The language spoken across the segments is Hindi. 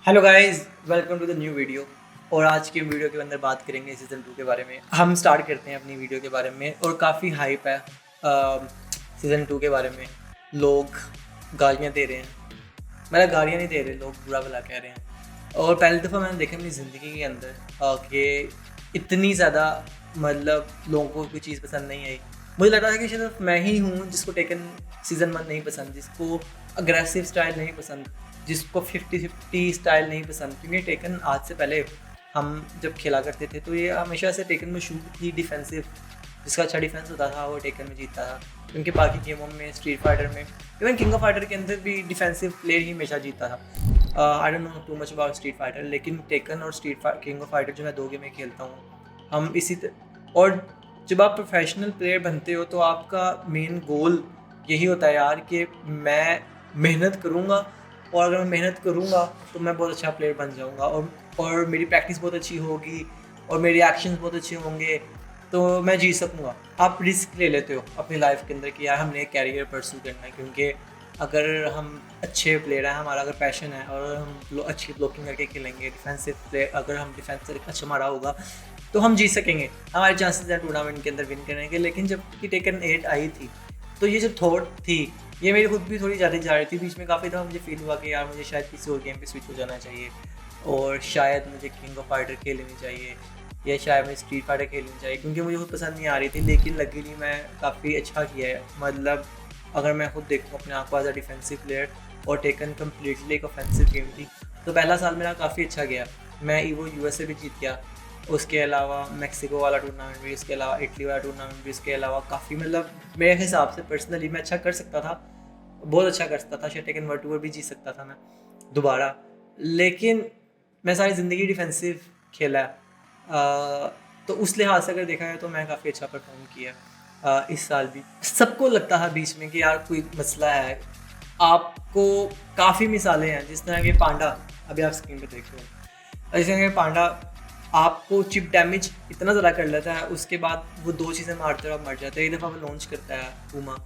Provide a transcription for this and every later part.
Hello guys, welcome to the new video. और आज की वीडियो के अंदर बात करेंगे सीज़न 2 के बारे में। हम स्टार्ट करते हैं अपनी वीडियो के बारे में। और काफ़ी हाइप है सीज़न 2 के बारे में। लोग गालियाँ दे रहे हैं, मतलब गालियाँ नहीं दे रहे, लोग बुरा भला कह रहे हैं। और पहली दफ़ा मैंने देखा अपनी ज़िंदगी के अंदर कि इतनी ज़्यादा मतलब लोगों को कोई चीज़ पसंद नहीं आई। मुझे लग रहा था कि सिर्फ मैं ही हूँ जिसको टेकन सीज़न 1 नहीं पसंद, जिसको अग्रेसिव स्टाइल नहीं पसंद, जिसको 50-50 स्टाइल नहीं पसंद। क्योंकि टेकन आज से पहले हम जब खेला करते थे तो ये हमेशा से टेकन में शूट थी डिफेंसिव। जिसका अच्छा डिफेंस होता था वो टेकन में जीतता था। क्योंकि बाकी गेमों में, स्ट्रीट फाइटर में, इवन किंग ऑफ फाइटर के अंदर भी डिफेंसिव प्लेयर ही हमेशा जीतता था। I don't know too much about street fighter, लेकिन टेकन और किंग ऑफ फाइटर जो मैं दो गेम में खेलता हूँ, हम और जब आप प्रोफेशनल प्लेयर बनते हो तो आपका मेन गोल यही होता है यार कि मैं मेहनत करूँगा, और अगर मैं मेहनत करूँगा तो मैं बहुत अच्छा प्लेयर बन जाऊँगा, और मेरी प्रैक्टिस बहुत अच्छी होगी और मेरे एक्शंस बहुत अच्छे होंगे तो मैं जीत सकूँगा। आप रिस्क ले लेते हो अपनी लाइफ के अंदर कि यार हमने एक कैरियर परस्यू करना है। क्योंकि अगर हम अच्छे प्लेयर हैं, हमारा अगर पैशन है और हम अच्छी ब्लॉकिंग करके खेलेंगे, डिफेंसिव प्लेयर, अगर हम डिफेंस अच्छा हमारा होगा तो हम जीत सकेंगे। हमारे चांसेस हैं टूर्नामेंट के अंदर विन करने के। लेकिन जब कि टेकन 8 आई थी तो ये जो थॉट थी ये मेरी खुद भी थोड़ी ज़्यादा जा रही थी। बीच में काफ़ी दफ़ा मुझे फील हुआ कि यार मुझे शायद किसी और गेम पे स्विच हो जाना चाहिए, और शायद मुझे किंग ऑफ फाइटर खेल लेनी चाहिए, या शायद मुझे स्ट्रीट फाइटर खेलनी चाहिए, क्योंकि मुझे खुद पसंद नहीं आ रही थी। लेकिन लकीली मैं काफ़ी अच्छा किया है। मतलब अगर मैं खुद देखूँ अपने आप को एज अ डिफेंसिव प्लेयर, और टेकन कम्प्लीटली एक ऑफेंसिव गेम थी, तो पहला साल मेरा काफ़ी अच्छा गया। मैं ईवो यूएसए भी जीत गया, उसके अलावा मैक्सिको वाला टूर्नामेंट भी, उसके अलावा इटली वाला टूर्नामेंट भी, उसके अलावा काफ़ी मतलब मेरे हिसाब से पर्सनली मैं अच्छा कर सकता था, बहुत अच्छा कर सकता था। शायद टेकन वर्ल्ड टूर भी जीत सकता था मैं दोबारा। लेकिन मैं सारी ज़िंदगी डिफेंसिव खेला है। तो उस लिहाज से अगर देखा जाए तो मैं काफ़ी अच्छा परफॉर्म किया इस साल भी। सबको लगता है बीच में कि यार कोई मसला है। आपको काफ़ी मिसालें हैं, जिस तरह के पांडा अभी आप स्क्रीन पे देख रहे हो, जैसे कि पांडा आपको चिप डैमेज इतना ज़्यादा कर लेता है, उसके बाद वो दो चीज़ें मारते और आप मर जाते हैं। एक दफ़ा वो लॉन्च करता है पूमा,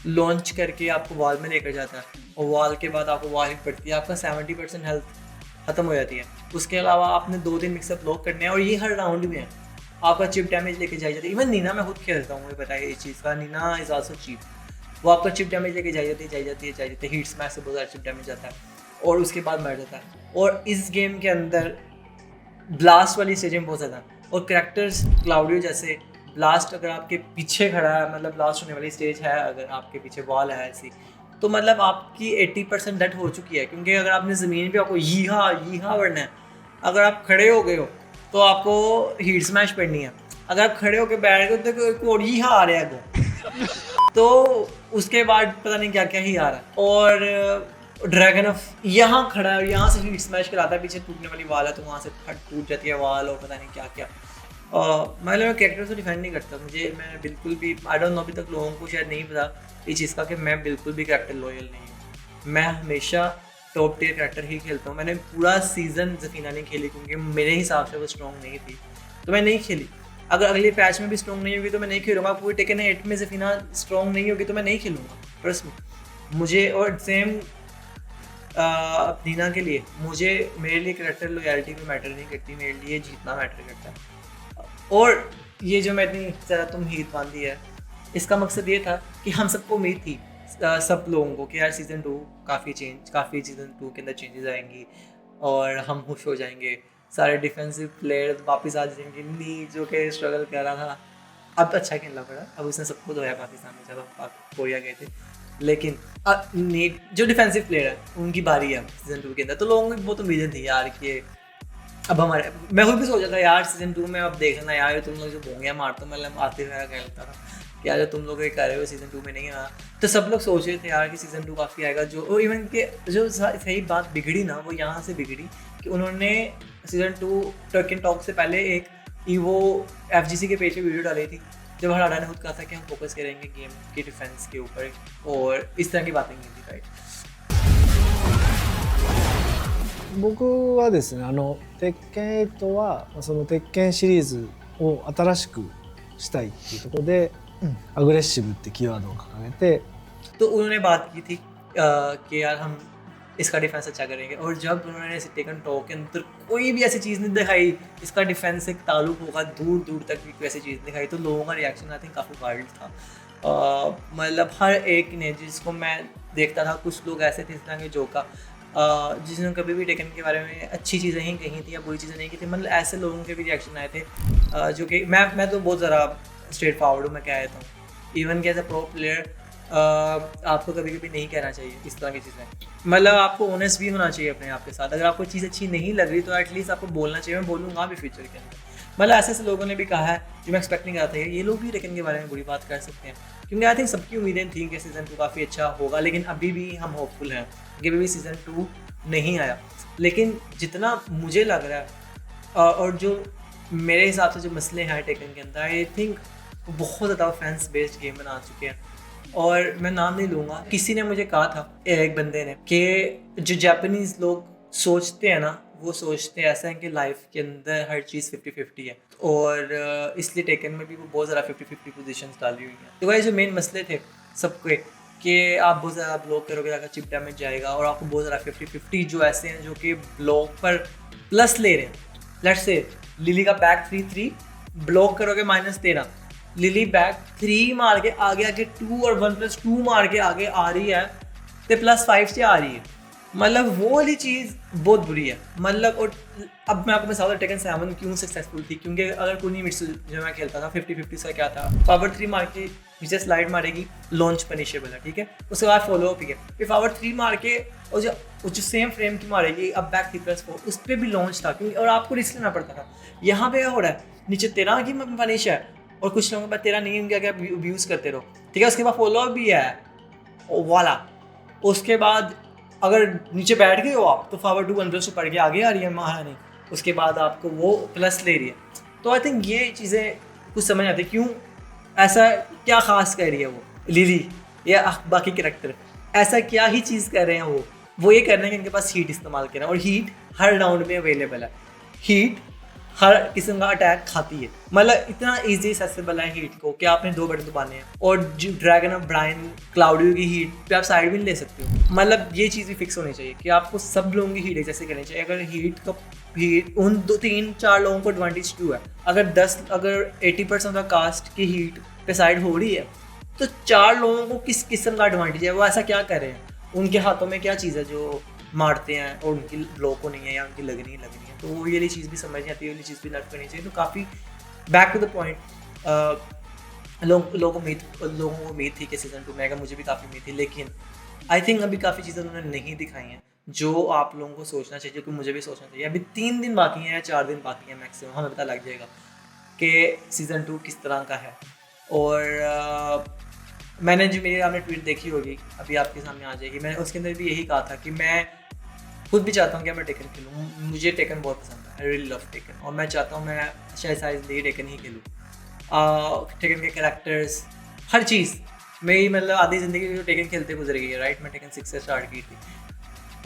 लॉन्च करके आपको वॉल में लेकर जाता है, और वॉल के बाद आपको वॉल हिट पड़ती है, आपका 70% हेल्थ ख़त्म हो जाती है। उसके अलावा आपने 2 दिन मिक्सअप ब्लॉक करने हैं, और ये हर राउंड में है। आपका चिप डैमेज लेके जाई जाती है। इवन नीना मैं खुद खेलता हूँ, मुझे पता है इस चीज़ का। नीना इज़ आल्सो चीप, वो आपका चिप डैमेज लेके जाई जाती है। हीट स्मैश से बहुत ज़्यादा चिप डैमेज आता है, और उसके बाद मर जाता है। और इस गेम के अंदर ब्लास्ट वाली स्टेजें बहुत ज़्यादा, और करैक्टर्स क्लाउडियो जैसे ब्लास्ट अगर आपके पीछे खड़ा है, मतलब ब्लास्ट होने वाली स्टेज है, अगर आपके पीछे वॉल है ऐसी, तो मतलब आपकी 80% डेथ हो चुकी है। क्योंकि अगर आपने ज़मीन पे आपको यीहा बढ़ना है, अगर आप खड़े हो गए हो तो आपको हीट स्मैश पड़नी है। अगर आप खड़े होकर बैठ गए तो कोई यीहा आ रहा है तो उसके बाद पता नहीं क्या क्या ही आ रहा है। और ड्रैगन ऑफ यहाँ खड़ा है और यहाँ से हीट स्मैश कराता है, पीछे टूटने वाली वाल है तो वहाँ से फट टूट जाती है वाल, और पता नहीं क्या क्या। मतलब मैं कैरेक्टर से डिफेंड नहीं करता। मैं बिल्कुल भी, आई डोंट नो, अभी तक लोगों को शायद नहीं पता इस चीज़ का कि मैं बिल्कुल भी कैरेक्टर लॉयल नहीं हूँ। मैं हमेशा टॉप टियर कैरेक्टर ही खेलता हूँ। मैंने पूरा सीज़न ज़फीना नहीं खेली, क्योंकि मेरे हिसाब से वो स्ट्रॉन्ग नहीं थी, तो मैं नहीं खेली। अगर अगले पैच में भी स्ट्रॉन्ग नहीं होगी तो मैं नहीं खेलूँगा। पूरी टेकन 8 में ज़फीना स्ट्रॉन्ग नहीं होगी तो मैं नहीं खेलूँगा, ट्रस्ट मी। मुझे और सेम नीना के लिए, मेरे लिए कैरेक्टर लॉयल्टी में मैटर नहीं करती, मेरे लिए जीतना मैटर करता है। और ये जो मैंने ज़रा तुम हीत बांधी है, इसका मकसद ये था कि हम सबको उम्मीद थी, सब लोगों को, कि यार सीज़न 2 काफ़ी सीज़न 2 के अंदर चेंजेस आएंगी और हम खुश हो जाएंगे। सारे डिफेंसिव प्लेयर वापस आ जाएंगे। नी जो कि स्ट्रगल कर रहा था, अब अच्छा खेलना पड़ा, अब उसने सबको धोया पाकिस्तान में जब हम कोरिया गए थे। लेकिन नीट जो डिफेंसिव प्लेयर है उनकी बारी है सीज़न 2 के अंदर, तो लोगों की बहुत उम्मीदें थी यार कि अब हमारे, मैं खुद भी सोचा था यार सीज़न 2 में अब देखना यार तुम लोग जो भोंगियाँ मारते हो, मतलब आते हुए कहता था कि यार जो तुम लोग ये कर रहे हो सीज़न 2 में नहीं आना। तो सब लोग सोच रहे थे यार कि सीज़न 2 काफ़ी आएगा। जो इवन के जो सही बात बिगड़ी ना, वो यहाँ से बिगड़ी कि उन्होंने सीज़न 2 टर्किन टॉक से पहले एक ईवो एफजीसी के पेज पे वीडियो डाली थी, जब हराडा ने खुद कहा था कि हम फोकस करेंगे गेम के डिफेंस के ऊपर, और इस तरह की बातें की थी, राइट। 僕はですね、鉄拳8はその鉄拳シリーズを新しくしたいっていうところで、アグレッシブってキーワードを掲げて、तो उन्होंने बात की थी कि यार हम इसका डिफेंस अच्छा करेंगे। और जब उन्होंने टेकन टॉक के अंदर कोई भी ऐसी चीज़ नहीं दिखाई इसका डिफेंस से ताल्लुक होगा दूर दूर तक भी कोई ऐसी चीज़ दिखाई, तो लोगों का रिएक्शन आई थिंक काफ़ी वाइल्ड था। मतलब हर एक ने, जिसको मैं देखता था, कुछ लोग ऐसे थे इस तरह के जोका जिन्होंने कभी भी टेकन के बारे में अच्छी चीज़ें ही कही थी या बुरी चीज़ें नहीं की थी। मतलब ऐसे लोगों के भी रिएक्शन आए थे जो कि मैं तो बहुत ज़रा स्ट्रेट फॉरवर्ड हूँ, मैं कह देता हूँ इवन कि एज अ प्रो प्लेयर आपको कभी कभी नहीं कहना चाहिए इस तरह की चीज़ें। मतलब आपको ऑनेस्ट भी होना चाहिए अपने आप के साथ। अगर आपको चीज़ अच्छी नहीं लग रही तो एटलीस्ट आपको बोलना चाहिए। मैं बोलूँगा भी फ्यूचर के अंदर। मतलब ऐसे ऐसे लोगों ने भी कहा है जो मैं एक्सपेक्ट नहीं करता था, ये लोग भी टेकन के बारे में बुरी बात कर सकते हैं, क्योंकि आई थिंक सबकी उम्मीदें थी कि सीज़न 2 काफ़ी अच्छा होगा। लेकिन अभी भी हम होपफुल हैं कि अभी भी सीज़न 2 नहीं आया। लेकिन जितना मुझे लग रहा है और जो मेरे हिसाब से जो मसले हैं टेकन के अंदर, आई थिंक बहुत ज़्यादा फैंस बेस्ड गेम बना चुके हैं। और मैं नाम नहीं लूँगा, किसी ने मुझे कहा था, एक बंदे ने, कि जो जापानीज़ लोग सोचते हैं ना, वो सोचते हैं ऐसा है कि लाइफ के अंदर हर चीज़ 50-50 है, और इसलिए टेकन में भी वो बहुत ज़्यादा 50-50 पोजीशंस डाली हुई हैं। तो वही जो मेन मसले थे सबके कि आप बहुत ज़्यादा ब्लॉक करोगे अगर चिप डैमेज जाएगा, और आपको बहुत ज़्यादा 50-50 जो ऐसे हैं जो कि ब्लॉक पर प्लस ले रहे हैं। लेट्स से लिली का बैक 3-3 ब्लॉक करोगे -13, लिली बैक 3 मार के आगे आगे 2 और 1+2 मार के आगे आ रही है तो +5 से आ रही है। मतलब वो वाली चीज़ बहुत बुरी है। मतलब और अब मैं आपको बताऊँ टेकन 7 क्यों सक्सेसफुल थी, क्योंकि अगर कोई मिट्सू जो मैं खेलता था 50-50 का क्या था, पावर 3 मार के नीचे स्लाइड मारेगी, लॉन्च पनिशेबल है, ठीक है। उसके बाद फॉलो अप है, फिर पावर 3 मार के और जो सेम फ्रेम की मारेगी अब बैक 3+4, उस पर भी लॉन्च था, क्योंकि और आपको रिस्क लेना पड़ता था। यहाँ पे हो रहा है नीचे 13 की पनिश है और कुछ लोगों के बाद 13 नहीं, उनके आगे अब्यूज़ करते रहो, ठीक है। उसके बाद फॉलो अप भी है वाला। उसके बाद अगर नीचे बैठ गए हो आप तो पावर 2 1+2 पड़ के आगे आ रही है महारानी, उसके बाद आपको वो प्लस ले रही है। तो आई थिंक ये चीज़ें कुछ समझ आती क्यों ऐसा क्या ख़ास कर रही है वो लिली या बाकी कैरेक्टर, ऐसा क्या ही चीज़ कर रहे हैं वो ये कर रहे हैं कि इनके पास हीट इस्तेमाल करें, और हीट हर राउंड में अवेलेबल है। हीट हर किस्म का अटैक खाती है। मतलब इतना इजी एक्सेसिबल है हीट को कि आपने 2 बटन दबाने हैं, और जो ड्रैगन ऑफ ब्राइन क्लाउडियो की हीट पे आप साइड भी ले सकते हो। मतलब ये चीज़ भी फिक्स होनी चाहिए कि आपको सब लोगों की हीट एक जैसे करनी चाहिए। अगर हीट उन 2-3-4 लोगों को एडवांटेज 2 है, अगर 80% का कास्ट की हीट पे साइड हो रही है तो 4 लोगों को किस किस्म का एडवांटेज है, वो ऐसा क्या कर रहे हैं, उनके हाथों में क्या चीज़ है जो मारते हैं और उनकी ब्लॉक को नहीं है या उनकी लगनी है। तो वो ये वाली चीज़ भी समझ नहीं आती, ये वाली चीज़ भी नर्फ करनी चाहिए। तो काफ़ी बैक टू द पॉइंट, लोगों को उम्मीद थी कि सीज़न 2 में आएगा, मुझे भी काफ़ी उम्मीद थी, लेकिन आई थिंक अभी काफ़ी चीज़ें उन्होंने नहीं दिखाई हैं जो आप लोगों को सोचना चाहिए, क्योंकि मुझे भी सोचना चाहिए। अभी 3 दिन बाकी हैं या 4 दिन बाकी हैं मैक्सिमम, हमें पता लग जाएगा कि सीज़न 2 किस तरह का है। और मैंने जो मेरी आपने ट्वीट देखी होगी अभी आपके सामने आ जाएगी, मैंने उसके अंदर भी यही कहा था कि मैं खुद भी चाहता हूँ कि मैं टेकन खेलूँ। मुझे टेकन बहुत पसंद है, आई रियली लव टेकन, और मैं चाहता हूँ मैं शायद साइज टेकन ही खेलूँ। टेकन के कैरेक्टर्स हर चीज़ मेरी, मतलब आधी ज़िंदगी जो टेकन खेलते गुजर गई है, राइट। मैं टेकन 6 से स्टार्ट की थी,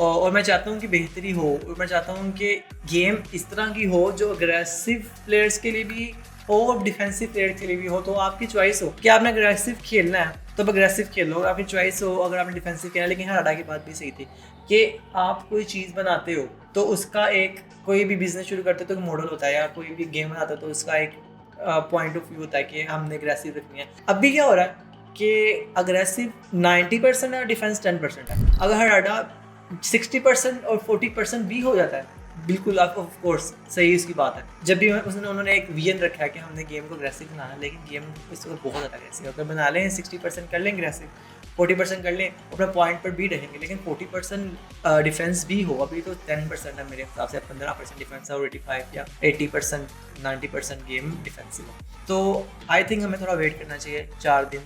और मैं चाहता हूँ कि बेहतरी हो, और मैं चाहता हूँ कि गेम इस तरह की हो जो अग्रेसिव प्लेयर्स के लिए भी हो और डिफेंसिव प्लेयर के लिए भी हो। तो आपकी चॉइस हो कि आपने अग्रेसिव खेलना है तो अग्रेसिव खेलो, और आपकी चॉइस हो अगर आपने डिफेंसिव खेलना है। लेकिन हाँ, डाटा की बात भी सही थी कि आप कोई चीज़ बनाते हो तो उसका एक, कोई भी बिजनेस शुरू करते हो तो एक मॉडल होता है, या कोई भी गेम बनाते हो तो उसका एक पॉइंट ऑफ व्यू होता है कि हमने अग्रेसिव रखनी है। अब भी क्या हो रहा है कि अग्रेसिव 90% है, डिफेंस 10% है। अगर हर डाटा 60% और 40% भी हो जाता है, बिल्कुल आप ऑफ कोर्स सही उसकी बात है। जब भी उन्होंने एक विजन रखा है कि हमने गेम को अग्रेसिव बनाना, लेकिन गेम इस वक्त बहुत ज़्यादा अग्रेसिव, अगर बना लें 60% कर लें अग्रेसिव, 40% कर लें, अपने पॉइंट पर भी रहेंगे, लेकिन 40% डिफेंस भी हो। अभी तो 10% है मेरे हिसाब से, 15% डिफेंस है और 85 या 80% 90% गेम डिफेंसिव है। तो आई थिंक हमें थोड़ा वेट करना चाहिए 4 दिन,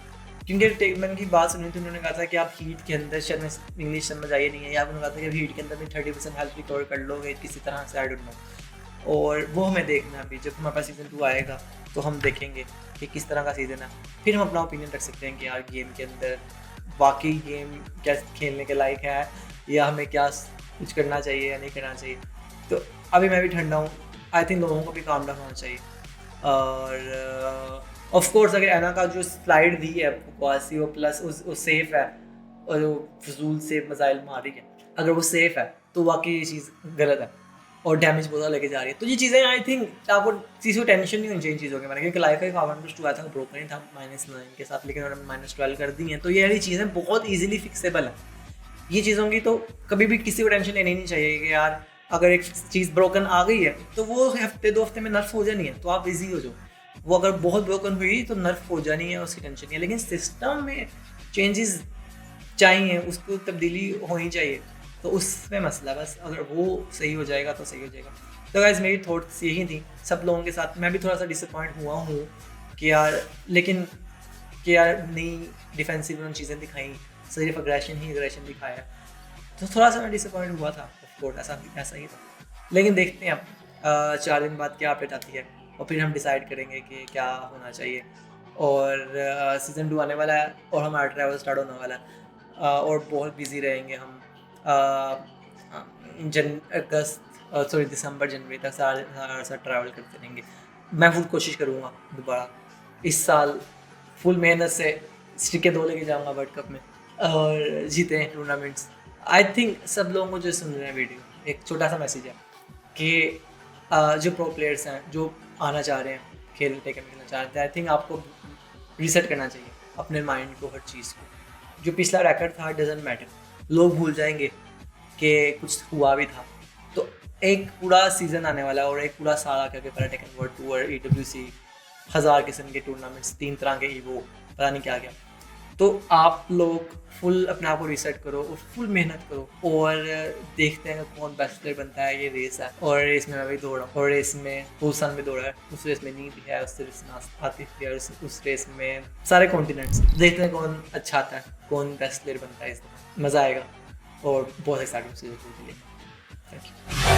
क्योंकि टेकमैन की बात सुनी थी, उन्होंने कहा था कि आप हीट के अंदर, शायद मैं इंग्लिश समझ आई नहीं है, या उन्होंने कहा था कि हीट के अंदर भी 30% हेल्थ रिकवर कर लोगे किसी तरह से, आई डोंट नो। और वो हमें देखना है अभी, जब हमारे पास सीज़न 2 आएगा तो हम देखेंगे कि किस तरह का सीज़न है, फिर हम अपना ओपिनियन रख सकते हैं कि यार गेम के अंदर वाकई गेम क्या खेलने के लायक है, या हमें क्या कुछ करना चाहिए या नहीं करना चाहिए। तो अभी मैं भी ठंडा हूँ, आई थिंक लोगों को भी काम डाउन होना चाहिए। और ऑफ कोर्स अगर एना का जो स्लाइड दी है बकवासी, वो प्लस वो सेफ है और वो फजूल से मजाइल मार रही है, अगर वो सेफ है तो वाकई ये चीज़ गलत है और डैमेज बहुत लेके जा रही है। तो ये चीज़ें आई थिंक आपको किसी को टेंशन नहीं होनी चाहिए इन चीज़ों के बारे में, क्योंकि लाइफ का एक 1+2 आया था ब्रोकन ही था -9 के साथ, लेकिन उन्होंने -12 कर दी है। तो ये वाली चीज़ें बहुत ईजिली फिक्सेबल है ये चीज़ों की, तो कभी भी किसी को टेंशन लेनी नहीं चाहिए कि यार अगर एक चीज़ ब्रोकन आ गई है तो वो हफ्ते 2 हफ्ते में नर्फ हो जानी है, तो आप इजी हो जाओ। वो अगर बहुत ब्रोकन हुई तो नर्फ हो जानी है, उसकी टेंशन नहीं है। लेकिन सिस्टम में चेंजेस चाहिए, उसको तब्दीली होनी चाहिए, तो उसमें मसला बस अगर वो सही हो जाएगा तो सही हो जाएगा। तो गाइस मेरी थॉट्स यही थी सब लोगों के साथ। मैं भी थोड़ा सा डिसअपॉइंट हुआ हूँ कि यार, लेकिन कि यार नई डिफेंसिव उन्होंने चीज़ें दिखाई, सिर्फ अग्रेशन ही अग्रेशन दिखाया, तो थोड़ा सा मैं डिसअपॉइंट हुआ था। ऑफ कोर्स ऐसा ही था, लेकिन देखते हैं अब 4 दिन बाद क्या अपडेट आती है और फिर हम डिसाइड करेंगे कि क्या होना चाहिए। और सीज़न 2 आने वाला है और हमारा ट्रैवल स्टार्ट होने वाला है और बहुत बिजी रहेंगे हम। दिसंबर जनवरी तक सारा ट्रैवल करते रहेंगे। मैं फुल कोशिश करूँगा दोबारा इस साल फुल मेहनत से स्टिके 2 लेके जाऊँगा वर्ल्ड कप में और जीते हैं टूर्नामेंट्स। आई थिंक सब लोगों को जो सुन रहे हैं वीडियो, एक छोटा सा मैसेज है कि जो प्रो प्लेयर्स हैं जो आना चाह रहे हैं, खेलना चाह रहे हैं, आई थिंक आपको रीसेट करना चाहिए अपने माइंड को, हर चीज़ को। जो पिछला रैकेट था डजंट मैटर, लोग भूल जाएंगे कि कुछ हुआ भी था। तो एक पूरा सीज़न आने वाला है और एक पूरा साल आकर के पहले टेकन वर्ल्ड टूर, EWC, 1000 किस्म के टूर्नामेंट्स, 3 तरह के ईवो, पता नहीं क्या क्या। तो आप लोग फुल अपने आप को रीसेट करो और फुल मेहनत करो और देखते हैं कौन बेस्ट प्लेयर बनता है। ये रेस है और रेस में मैं भी दौड़ा और रेस में फूसान भी दौड़ा है, उस रेस में नील भी है, उस रेस में आतिफ भी है, उस रेस में सारे कॉन्टिनेंट्स। देखते हैं कौन अच्छा आता है, कौन बेस्ट प्लेयर बनता है। इस मज़ा आएगा और बहुत एक्साइटेड चीज़ों के लिए। Thank you.